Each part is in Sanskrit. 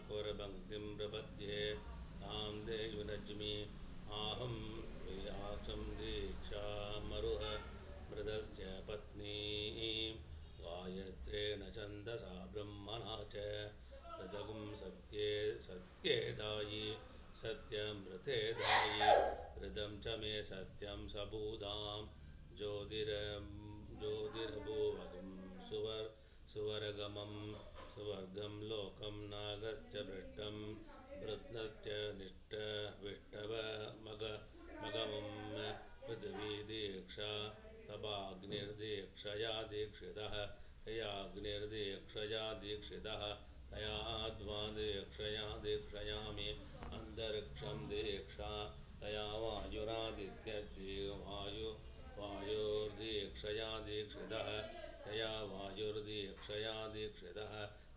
कोरपङ्क्तिं प्रपद्ये तां देयुनज्मि आहं प्रियाक्षं दीक्षामरुह मृदश्च पत्नीं गायत्रेण छन्दसा ब्रह्मणा च रजगुं सत्येदायि सत्यमृतेदायि हृदं च मे सत्यं सबूदां ज्योतिरभूवगं सुवर्गमं सुवर्गं लोकं नागश्च भृष्टं भृत्नश्च विष्टवमगमं पृथिवी दीक्षा तवाग्निर्दीक्षया दीक्षितः तयाग्निर्दीक्षया दीक्षितः तया आत्मा दीक्षया दीक्षयामि अन्तरिक्षं दीक्षा तया वायुर्दीक्षया दीक्षितः तया वायुर्दीक्षया दीक्षितः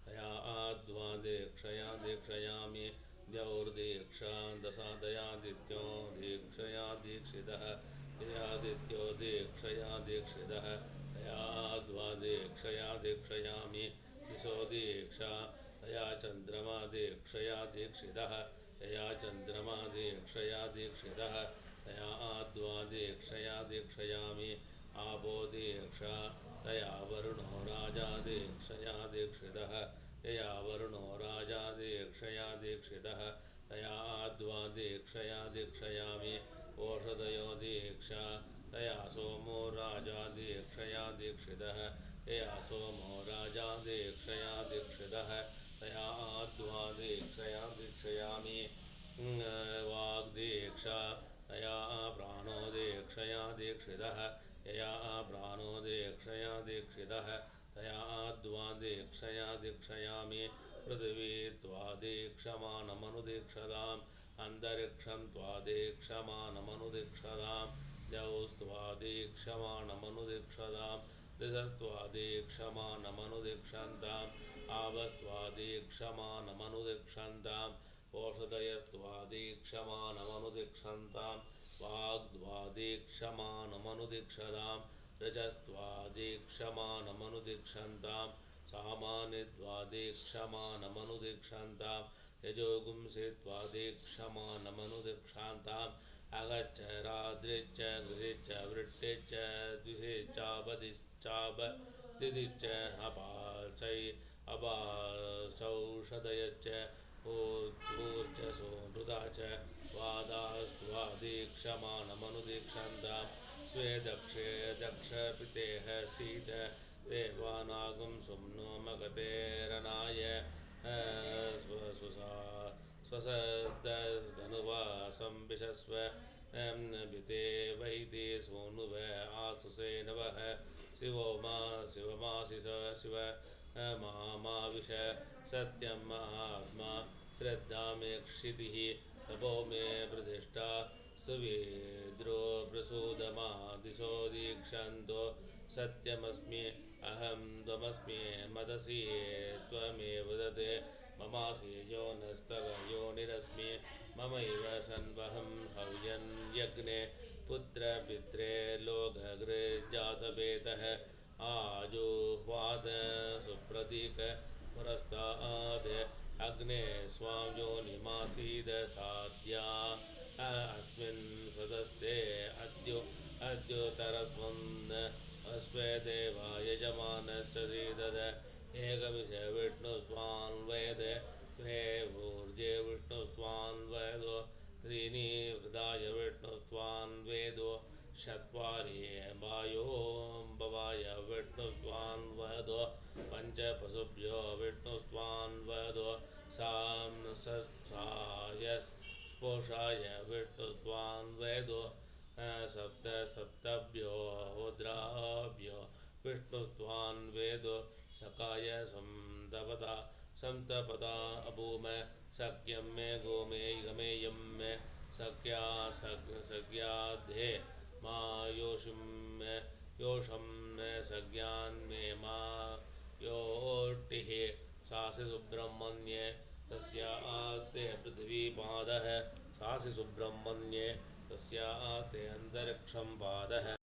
तया आत्मा दीक्षया दीक्षयामि द्यौर्दीक्षा दशादयादित्यो दीक्षया दीक्षितः तयादित्यो दीक्षया दीक्षितः तया आत्मा दीक्षया दीक्षयामि दिशो दीक्षा तया चन्द्रमा दीक्षया दीक्षितः तया चन्द्रमा दीक्षया दीक्षितः तया आत्मा दीक्षया दीक्षयामि आपो दीक्षा तया वरुणो राजा दीक्षया दीक्षितः तया वरुणो राजा दीक्षया दीक्षितः तया आत्मा दीक्षया दीक्षयामि ओषधयो दीक्षा तया सोमो राजा दीक्षया दीक्षितः तया सोमो राजा दीक्षया दीक्षितः तया आत्मा दीक्षया दीक्षयामि वाग्दीक्षा तया प्राणो दीक्षया दीक्षितः तया प्राणो दीक्षया दीक्षितः तया आत्मा दीक्षया दीक्षयामि पृथिवी त्वादीक्षमानमनुदीक्षताम् अन्तरिक्षं त्वादीक्षमानमनुदीक्षताम् द्यौस्त्वादीक्षमानमनुदीक्षताम् दिशस्त्वादीक्षमानमनुदीक्षन्ताम् आवस्त्वादीक्षमानमनुदीक्षन्ताम् ओषधयस्त्वादीक्षमानमनुदीक्षन्ताम् वाग्द्वादीक्षमानमनुदीक्षताम् रजस्त्वादीक्षमानमनुदीक्षन्ताम् सामानिद्वादीक्षमानमनुदीक्षन्ताम् यजोगुंसित्वादीक्षमानमनुदीक्षान्ताम् अगच्च रात्रिश्च गृहिश्च वृष्टिश्च द्विषिश्चाबदिश्चाबदिश्च अपासौषधयश्च ऊर्जसो मृदा च वादास्त्वादीक्षमानमनुदीक्षन्ताम् स्वेदक्षे दक्षपितेः सीत देवानागं सुम्नो मगतेरनाय स्वसदनुवासं विशस्व भिते वैति सोनुव आसुसे नवः शिवमाशिष शिव माविश सत्यं महात्मा श्रद्धामेक्षितिः तपो मे प्रतिष्ठा सुवेद्रो प्रसूदमा दिशो दीक्षन्तो सत्यमस्मि अहं त्वमस्मि मदसि त्वमेव दते ममासि योनस्तव योनिरस्मि ममैव सन्वहं हव्यं यज्ञे पुत्रपित्रे लोकगृजातवेदः आजुह्वाद सुप्रतीक पुरस्ताद् अग्ने स्वां योनिमासीद साध्या अस्मिन् सदस्ते अद्योतरस्मन् अस्मे देवा यजमानश्च सीदद एकमिष विष्णुस्त्वान् वेद द्वे ऊर्जे विष्णुस्त्वान् वेदो त्रीणि वृदाय विष्णुस्त्वान् वेदो चत्वारि वायोम्भवाय विष्णुस्त्वान् वेदो पञ्च पशुभ्यो विष्णुस्त्वान् वेदो सांसस्थाय स्पोषाय विष्णुस्त्वान् वेदो सप्तभ्यो रुद्राभ्यो विष्णुस्त्वान् वेदो सकाय संतपदा अभूम सख्यं मे गोमे गमेयं मे सख्याध्ये मा योषं सज्ञान मे मा योष्टिः सासि सुब्रह्मण्ये तस्यास्ते पृथिवीपादः सासि सुब्रह्मण्ये तस्यास्ते अन्तरिक्षं पादः